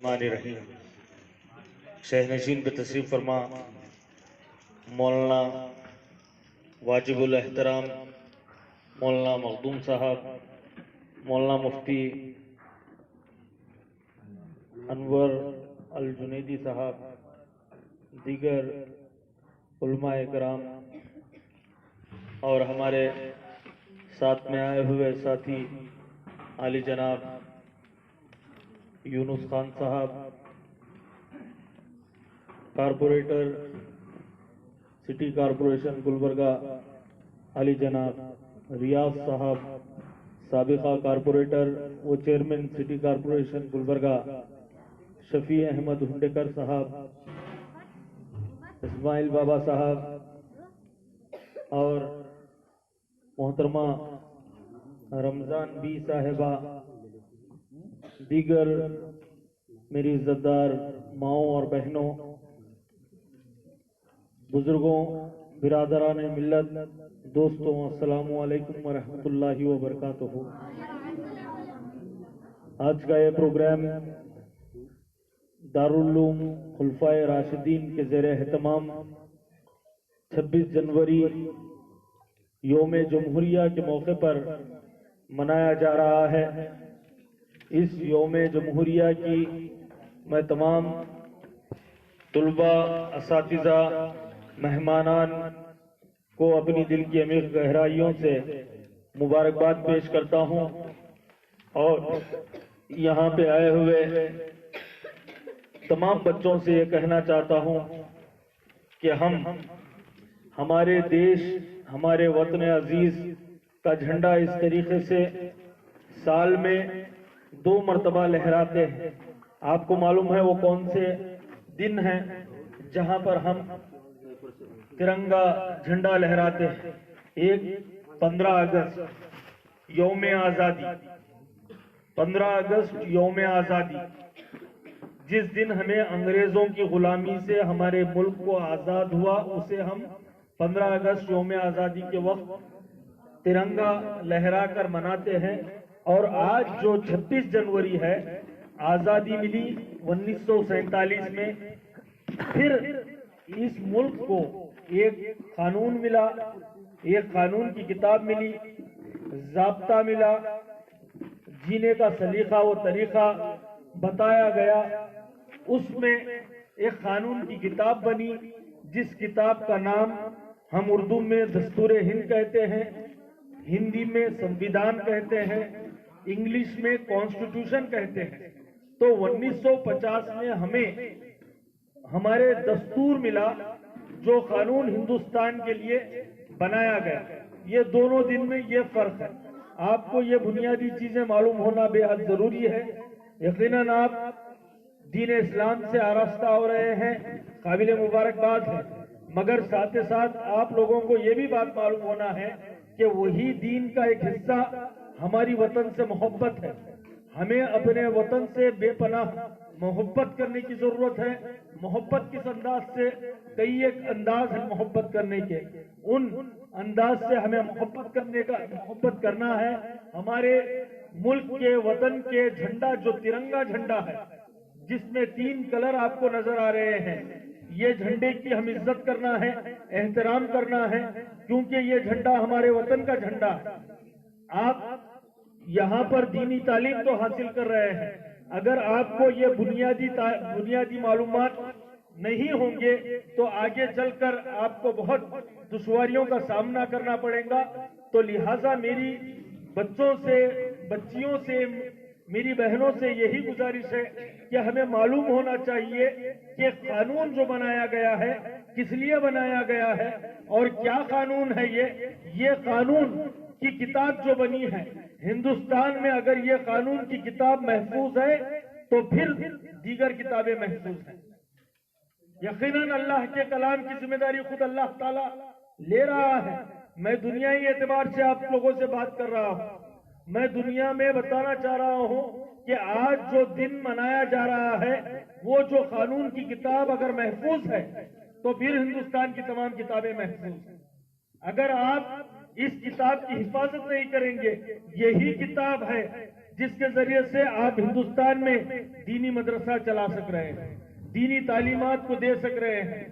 الرحمن الرحیم شہنشین پہ تشریف فرما مولانا واجب الاحترام مولانا مخدوم صاحب، مولانا مفتی انور الجنیدی صاحب، دیگر علماء کرام اور ہمارے ساتھ میں آئے ہوئے ساتھی عالی جناب یونس خان صاحب، کارپوریٹر سٹی کارپوریشن گلبرگہ عالی جناب ریاض صاحب، سابقہ کارپوریٹر و چیئرمین سٹی کارپوریشن گلبرگہ شفیع احمد ہنڈیکر صاحب، اسماعیل بابا صاحب اور محترمہ رمضان بی صاحبہ، دیگر میری عزتدار ماؤں اور بہنوں، بزرگوں، برادران ملت، دوستوں، السلام علیکم ورحمۃ اللہ وبرکاتہ۔ آج کا یہ پروگرام دارالعلوم خلفائے راشدین کے زیر اہتمام 26 جنوری یوم جمہوریہ کے موقع پر منایا جا رہا ہے۔ اس یوم جمہوریہ کی میں تمام طلباء، اساتذہ، مہمانان کو اپنی دل کی عمیق گہرائیوں سے مبارکباد پیش کرتا ہوں اور یہاں پہ آئے ہوئے تمام بچوں سے یہ کہنا چاہتا ہوں کہ ہمارے دیش، ہمارے وطن عزیز کا جھنڈا اس طریقے سے سال میں 2 مرتبہ لہراتے ہیں۔ آپ کو معلوم ہے وہ کون سے دن ہیں جہاں پر ہم ترنگا جھنڈا لہراتے ہیں؟ ایک 15 اگست یوم آزادی، 15 اگست یوم آزادی، جس دن ہمیں انگریزوں کی غلامی سے ہمارے ملک کو آزاد ہوا، اسے ہم 15 اگست یوم آزادی کے وقت ترنگا لہرا کر مناتے ہیں۔ اور آج جو 26 جنوری ہے، آزادی ملی 1947 میں، پھر اس ملک کو ایک قانون ملا، ایک قانون کی کتاب ملی، ضابطہ ملا، جینے کا سلیقہ و طریقہ بتایا گیا۔ اس میں ایک قانون کی کتاب بنی، جس کتاب کا نام ہم اردو میں دستور ہند کہتے ہیں، ہندی میں سنویدھان کہتے ہیں، انگلش میں کانسٹیٹیوشن کہتے ہیں۔ تو 1950 میں ہمیں ہمارے دستور ملا، جو قانون ہندوستان کے لیے بنایا گیا۔ یہ دونوں دن میں یہ فرق ہے۔ آپ کو یہ بنیادی چیزیں معلوم ہونا بے حد ضروری ہے۔ یقیناً آپ دین اسلام سے آراستہ ہو رہے ہیں، قابل مبارکباد ہے، مگر ساتھ ساتھ آپ لوگوں کو یہ بھی بات معلوم ہونا ہے کہ وہی دین کا ایک حصہ ہماری وطن سے محبت ہے۔ ہمیں اپنے وطن سے بے پناہ محبت کرنے کی ضرورت ہے۔ محبت کس انداز سے؟ کئی ایک انداز ہے محبت کرنے کے، ان انداز سے ہمیں محبت کرنا ہے۔ ہمارے ملک کے، وطن کے جھنڈا جو ترنگا جھنڈا ہے، جس میں 3 کلر آپ کو نظر آ رہے ہیں، یہ جھنڈے کی ہم عزت کرنا ہے، احترام کرنا ہے، کیونکہ یہ جھنڈا ہمارے وطن کا جھنڈا ہے۔ آپ یہاں پر دینی تعلیم تو حاصل کر رہے ہیں، اگر آپ کو یہ بنیادی معلومات نہیں ہوں گے تو آگے چل کر آپ کو بہت دشواریوں کا سامنا کرنا پڑے گا۔ تو لہٰذا میری بچوں سے، بچیوں سے، میری بہنوں سے یہی گزارش ہے کہ ہمیں معلوم ہونا چاہیے کہ قانون جو بنایا گیا ہے کس لیے بنایا گیا ہے اور کیا قانون ہے۔ یہ قانون کی کتاب جو بنی ہے ہندوستان میں، اگر یہ قانون کی کتاب محفوظ ہے تو پھر دیگر کتابیں محفوظ ہیں۔ یقیناً اللہ کے کلام کی ذمہ داری خود اللہ تعالیٰ لے رہا ہے۔ میں دنیائی اعتبار سے آپ لوگوں سے بات کر رہا ہوں، میں دنیا میں بتانا چاہ رہا ہوں کہ آج جو دن منایا جا رہا ہے، وہ جو قانون کی کتاب اگر محفوظ ہے تو پھر ہندوستان کی تمام کتابیں محفوظ ہیں۔ اگر آپ اس کتاب کی حفاظت نہیں کریں گے، یہی کتاب ہے جس کے ذریعے سے آپ ہندوستان میں دینی مدرسہ چلا سک رہے ہیں، دینی تعلیمات کو دے سک رہے ہیں،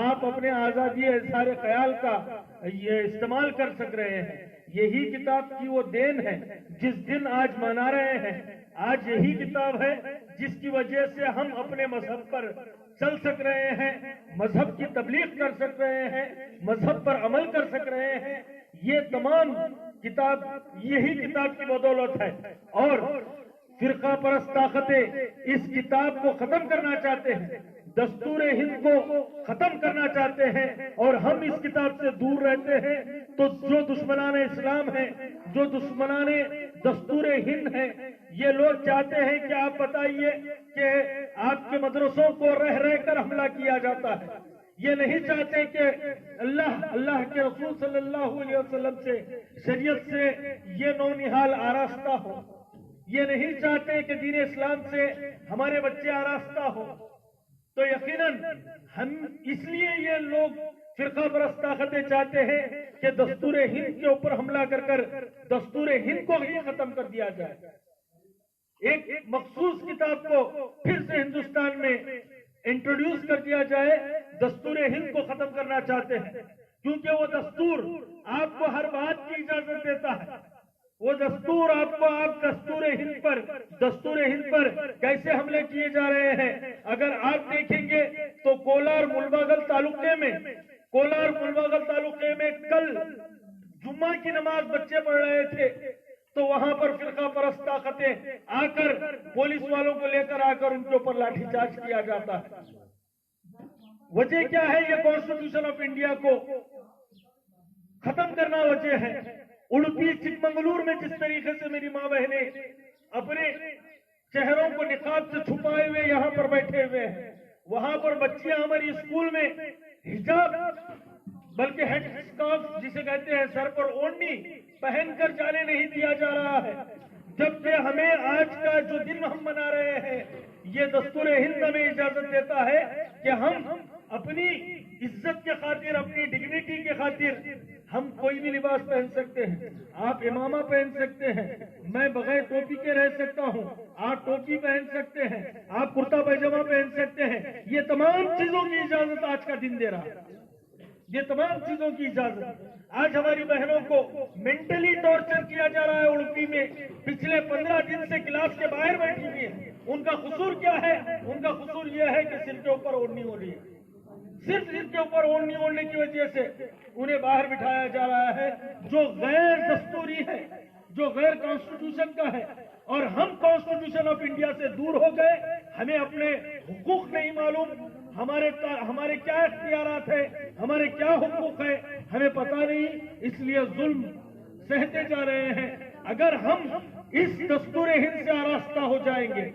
آپ اپنے آزادی اظہار خیال کا یہ استعمال کر سک رہے ہیں۔ یہی کتاب کی وہ دین ہے جس دن آج منا رہے ہیں۔ آج یہی کتاب ہے جس کی وجہ سے ہم اپنے مذہب پر چل سک رہے ہیں، مذہب کی تبلیغ کر سک رہے ہیں، مذہب پر عمل کر سک رہے ہیں۔ یہ تمام کتاب یہی کتاب کی بدولت ہے، اور فرقہ پرست طاقتیں اس کتاب کو ختم کرنا چاہتے ہیں، دستور ہند کو ختم کرنا چاہتے ہیں، اور ہم اس کتاب سے دور رہتے ہیں۔ تو جو دشمنان اسلام ہیں، جو دشمنان دستور ہند ہیں، یہ لوگ چاہتے ہیں کہ آپ بتائیے کہ آپ کے مدرسوں کو رہ رہ کر حملہ کیا جاتا ہے۔ یہ نہیں چاہتے کہ اللہ کے رسول صلی اللہ علیہ وسلم سے، شریعت سے یہ نونہال آراستہ ہو۔ یہ نہیں چاہتے کہ دین اسلام سے ہمارے بچے آراستہ ہو۔ تو یقیناً ہم اس لیے یہ لوگ فرقہ پرست طاقتیں چاہتے ہیں کہ دستور ہند کے اوپر حملہ کر کر دستور ہند کو ہی ختم کر دیا جائے۔ ایک مخصوص کتاب کو پھر سے ہندوستان میں انٹروڈیوس کر دیا جائے، دستور ہند کو ختم کرنا چاہتے ہیں، کیونکہ وہ دستور آپ کو ہر بات کی اجازت دیتا ہے۔ وہ دستور آپ کو دستور ہند پر کیسے حملے کیے جا رہے ہیں اگر آپ دیکھیں گے تو کولار ملباگل تعلقے میں کل جمعہ کی نماز بچے پڑھ رہے تھے، تو وہاں پر فرقہ پرست طاقتیں آ کر پولیس والوں کو لے کر آ کر ان کے اوپر لاٹھی چارج کیا جاتا ہے۔ وجہ کیا ہے؟ یہ کانسٹیٹیوشن آف انڈیا کو ختم کرنا وجہ ہے۔ اڑپی چکمنگلور میں جس طریقے سے میری ماں بہنیں اپنے چہروں کو نقاب سے چھپائے ہوئے یہاں پر بیٹھے ہوئے ہیں، وہاں پر بچیاں ہماری اسکول میں حجاب بلکہ ہیڈ اسکارف جسے کہتے ہیں سر پر اوڑھنی پہن کر جانے نہیں دیا جا رہا ہے، جبکہ ہمیں آج کا جو دن ہم منا رہے ہیں یہ دستور ہند ہمیں اجازت دیتا ہے کہ ہم اپنی عزت کے خاطر، اپنی ڈگنیٹی کے خاطر ہم کوئی بھی لباس پہن سکتے ہیں۔ آپ امامہ پہن سکتے ہیں، میں بغیر ٹوپی کے رہ سکتا ہوں، آپ ٹوپی پہن سکتے ہیں، آپ کرتا پیجامہ پہن سکتے ہیں۔ یہ تمام چیزوں کی اجازت آج کا دن دے رہا ہے، یہ تمام چیزوں کی اجازت۔ آج ہماری بہنوں کو مینٹلی ٹارچر کیا جا رہا ہے اڑپی میں، پچھلے 15 دن سے کلاس کے باہر بیٹھی ہوئی ہیں۔ ان کا قصور کیا ہے؟ ان کا قصور یہ ہے کہ سر کے اوپر اوڑھنی ہو رہی ہے، صرف سر کے اوپر اوڑھنی اوڑھنے کی وجہ سے انہیں باہر بٹھایا جا رہا ہے، جو غیر دستوری ہے، جو غیر کانسٹیٹیوشن کا ہے۔ اور ہم کانسٹیٹیوشن آف انڈیا سے دور ہو گئے، ہمیں اپنے حقوق نہیں معلوم، ہمارے کیا اختیارات ہیں، ہمارے کیا حقوق ہیں، ہمیں پتہ نہیں، اس لیے ظلم سہتے جا رہے ہیں۔ اگر ہم اس دستور ہند سے آراستہ ہو جائیں گے،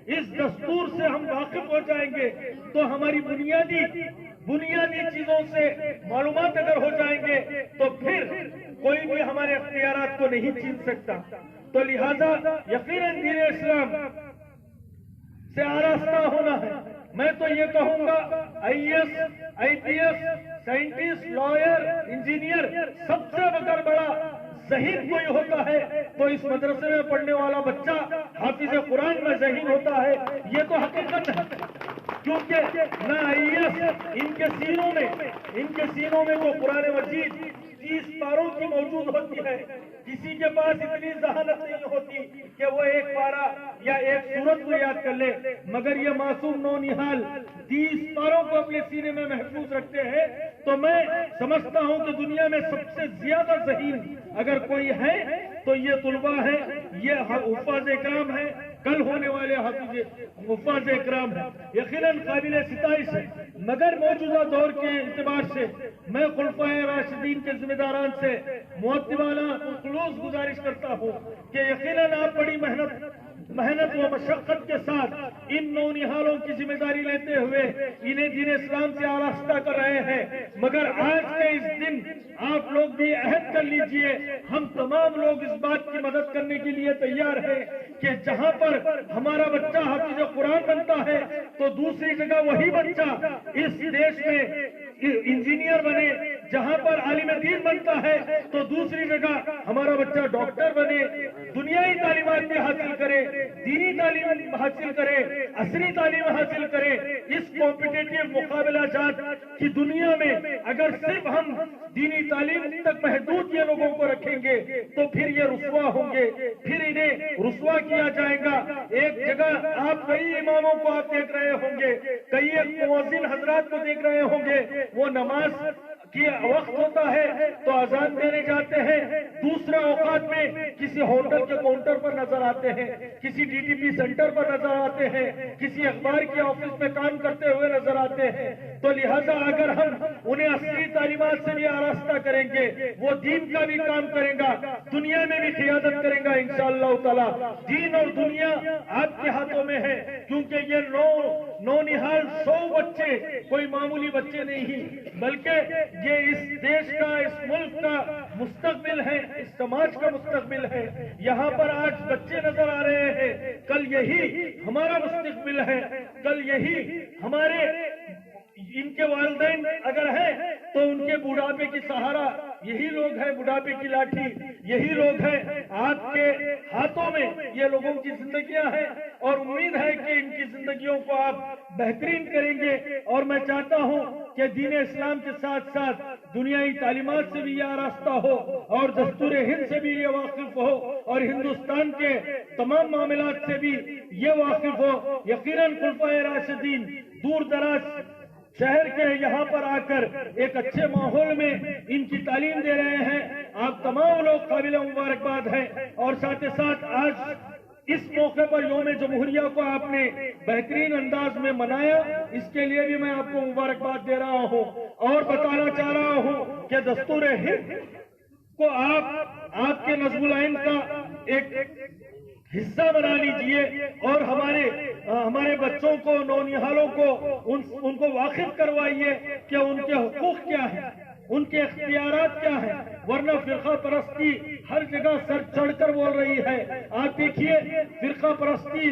اس دستور سے ہم واقف ہو جائیں گے، تو ہماری بنیادی چیزوں سے معلومات اگر ہو جائیں گے تو پھر کوئی بھی ہمارے اختیارات کو نہیں چھین سکتا۔ تو لہذا یقیناً دین اسلام سے آراستہ ہونا ہے۔ میں تو یہ کہوں گا IAS IPS scientist, lawyer, engineer, سب سے بڑا ذہین کوئی ہوتا ہے تو اس مدرسے میں پڑھنے والا بچہ حافظ قرآن میں ذہین ہوتا ہے۔ یہ تو حقیقت ہے، کیونکہ نہ IAS ان کے سینوں میں وہ قرآن مجید 30 پاروں کی موجود ہوتی ہے، کسی کے پاس اتنی ذہانت نہیں ہوتی کہ وہ ایک پارہ یا ایک سورت کو یاد کر لے، مگر یہ معصوم نونہال 30 پاروں کو اپنے سینے میں محفوظ رکھتے ہیں۔ تو میں سمجھتا ہوں کہ دنیا میں سب سے زیادہ ذہین اگر کوئی ہے تو یہ طلباء ہیں، یہ حفاظ اکرام ہیں، کل ہونے والے حفاظ اکرام ہیں، یقیناً قابل ستائش ہے۔ مگر موجودہ دور کے اعتبار سے میں خلفائے راشدین کے ذمہ داران سے مؤدبانہ خلوص گزارش کرتا ہوں کہ یقیناً آپ بڑی محنت و مشقت کے ساتھ ان نونہالوں کی ذمہ داری لیتے ہوئے انہیں دین اسلام سے آراستہ کر رہے ہیں، مگر آج کے اس دن آپ لوگ بھی عہد کر لیجئے، ہم تمام لوگ اس بات کی مدد کرنے کے لیے تیار ہیں کہ جہاں پر ہمارا بچہ حافظ قرآن بنتا ہے تو دوسری جگہ وہی بچہ اس دیش میں انجینئر بنے، جہاں پر عالم دین بنتا ہے تو دوسری جگہ ہمارا بچہ ڈاکٹر بنے، دنیائی تعلیمات بھی حاصل کرے، دینی تعلیم حاصل کرے، عصری تعلیم حاصل کرے۔ اس کمپٹیٹیو مقابلہ جات کی دنیا میں اگر صرف ہم دینی تعلیم تک محدود یہ لوگوں کو رکھیں گے تو پھر یہ رسوا ہوں گے، پھر انہیں رسوا کیا جائے گا۔ ایک جگہ آپ کئی اماموں کو آپ دیکھ رہے ہوں گے، کئی مؤذن حضرات کو دیکھ رہے ہوں گے، وہ نماز کی وقت ہوتا ہے تو اذان دینے جاتے ہیں، دوسرے اوقات میں کسی ہوٹل کے کاؤنٹر پر نظر آتے ہیں، کسی ڈی ٹی پی سینٹر پر نظر آتے ہیں، کسی اخبار کے آفس میں کام کرتے ہوئے نظر آتے ہیں۔ تو لہذا اگر ہم انہیں اصلی تعلیمات سے بھی آراستہ کریں گے، وہ دین کا بھی کام کریں گا، دنیا میں بھی قیادت کریں گا انشاءاللہ تعالی۔ دین اور دنیا آپ کے ہاتھوں میں ہے، کیونکہ یہ نو نہال 100 بچے کوئی معمولی بچے نہیں، بلکہ یہ اس دیش کا، اس ملک کا مستقبل ہے، اس سماج کا مستقبل ہے۔ یہاں پر آج بچے نظر آ رہے ہیں، کل یہی ہمارا مستقبل ہے، کل یہی ہمارے، ان کے والدین اگر ہیں تو ان کے بڑھاپے کی سہارا یہی لوگ ہیں، بڑھاپے کی لاٹھی یہی لوگ ہیں۔ آپ کے ہاتھوں میں یہ لوگوں کی زندگیاں ہیں اور امید ہے کہ ان کی زندگیوں کو آپ بہترین کریں گے۔ اور میں چاہتا ہوں کہ دین اسلام کے ساتھ ساتھ دنیائی تعلیمات سے بھی یہ آراستہ ہو اور دستور ہند سے بھی یہ واقف ہو اور ہندوستان کے تمام معاملات سے بھی یہ واقف ہو۔ یقیناً خلفائے راشدین دور دراز شہر کے یہاں پر آ کر ایک اچھے ماحول میں ان کی تعلیم دے رہے ہیں۔ آپ تمام لوگ قابل مبارکباد ہیں، اور ساتھ ساتھ آج اس موقع پر یوم جمہوریہ کو آپ نے بہترین انداز میں منایا، اس کے لیے بھی میں آپ کو مبارکباد دے رہا ہوں اور بتانا چاہ رہا ہوں کہ دستور ہند کو آپ کے نظم العین کا ایک حصہ بنا لیجئے اور ہمارے بچوں کو، نونہالوں کو ان کو واقف کروائیے کہ ان کے حقوق کیا ہیں، ان کے اختیارات کیا ہیں، ورنہ فرقہ پرستی ہر جگہ سر چڑھ کر بول رہی ہے۔ آپ دیکھیے فرقہ پرستی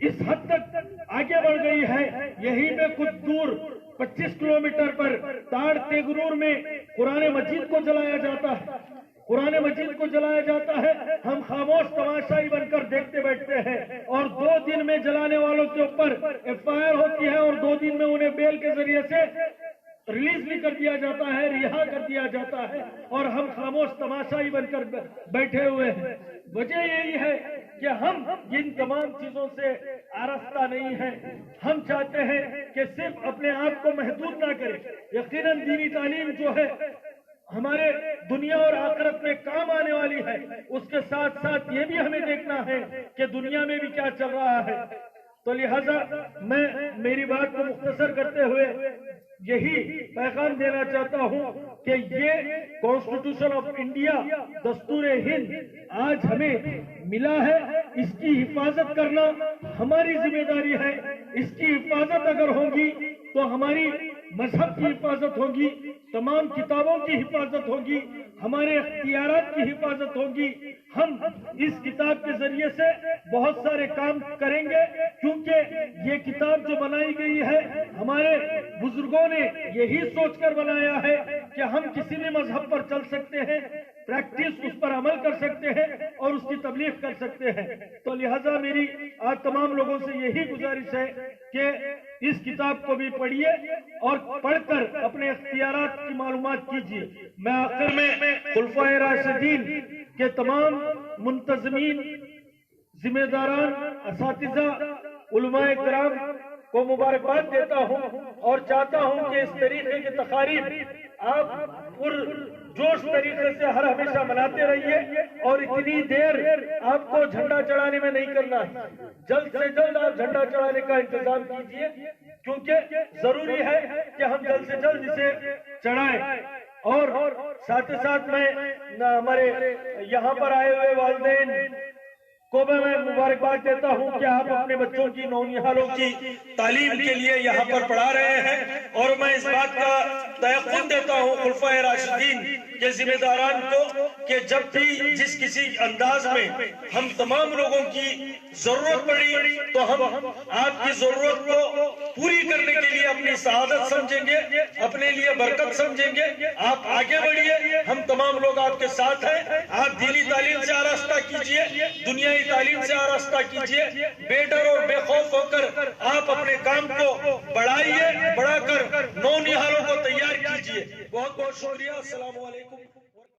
اس حد تک آگے بڑھ گئی ہے، یہیں پہ کچھ دور 25 کلومیٹر پر تاڑ تیگرور میں قرآن مجید کو جلایا جاتا ہے، قرآن مجید کو جلایا جاتا ہے، ہم خاموش تماشائی بن کر دیکھتے بیٹھتے ہیں، اور 2 دن میں جلانے والوں کے اوپر FIR ہوتی ہے اور 2 دن میں انہیں بیل کے ذریعے سے ریلیز بھی کر دیا جاتا ہے، رہا کر دیا جاتا ہے، اور ہم خاموش تماشائی بن کر بیٹھے ہوئے ہیں۔ وجہ یہی ہے کہ ہم ان تمام چیزوں سے آراستہ نہیں ہیں۔ ہم چاہتے ہیں کہ صرف اپنے آپ کو محدود نہ کریں۔ یقیناً دینی تعلیم جو ہے ہمارے دنیا اور آخرت میں کام آنے والی ہے، اس کے ساتھ ساتھ یہ بھی ہمیں دیکھنا ہے کہ دنیا میں بھی کیا چل رہا ہے۔ تو لہذا میں میری بات کو مختصر کرتے ہوئے یہی پیغام دینا چاہتا ہوں کہ یہ کانسٹیٹیوشن آف انڈیا، دستور ہند آج ہمیں ملا ہے، اس کی حفاظت کرنا ہماری ذمہ داری ہے۔ اس کی حفاظت اگر ہوگی تو ہماری مذہب کی حفاظت ہوگی، تمام کتابوں کی حفاظت ہوگی، ہمارے اختیارات کی حفاظت ہوگی۔ ہم اس کتاب کے ذریعے سے بہت سارے کام کریں گے، کیونکہ یہ کتاب جو بنائی گئی ہے ہمارے بزرگوں نے یہی سوچ کر بنایا ہے کہ ہم کسی بھی مذہب پر چل سکتے ہیں، پریکٹس اس پر عمل کر سکتے ہیں اور اس کی تبلیغ کر سکتے ہیں۔ تو لہذا میری آج تمام لوگوں سے یہی گزارش ہے کہ اس کتاب کو بھی پڑھیے اور پڑھ کر اپنے اختیارات کی معلومات کیجیے۔ میں آخر میں خلفائے راشدین کے تمام منتظمین، ذمہ داران، اساتذہ، علماء کرام کو مبارکباد دیتا ہوں اور چاہتا ہوں کہ اس طریقے کی تقاریب آپ جوش طریقے سے ہر ہمیشہ مناتے رہیے، اور اتنی دیر آپ کو جھنڈا چڑھانے میں نہیں کرنا ہے، جلد سے جلد آپ جھنڈا چڑھانے کا انتظام کیجیے، کیونکہ ضروری ہے کہ ہم جلد سے جلد اسے چڑھائیں۔ اور ساتھ ساتھ میں ہمارے یہاں پر آئے ہوئے والدین کو میں مبارکباد دیتا ہوں کہ آپ اپنے بچوں کی نونہالوں کی تعلیم کے لیے یہاں پر پڑھا رہے ہیں، اور میں اس بات کا تیقن دیتا ہوں خلفائے راشدین کے ذمہ داران کو کہ جب بھی جس کسی انداز میں ہم تمام لوگوں کی ضرورت پڑی تو ہم آپ کی ضرورت کو پوری کرنے کے لیے اپنی سعادت سمجھیں گے، اپنے لیے برکت سمجھیں گے۔ آپ آگے بڑھیے، ہم تمام لوگ آپ کے ساتھ ہیں۔ آپ دینی تعلیم سے آراستہ کیجئے، دنیائی تعلیم سے آراستہ کیجئے، بے ڈر اور بے خوف ہو کر آپ اپنے کام کو بڑھائیے، بڑھا کر نونہالوں کو تیار کیجئے۔ بہت بہت شکریہ۔ السلام علیکم۔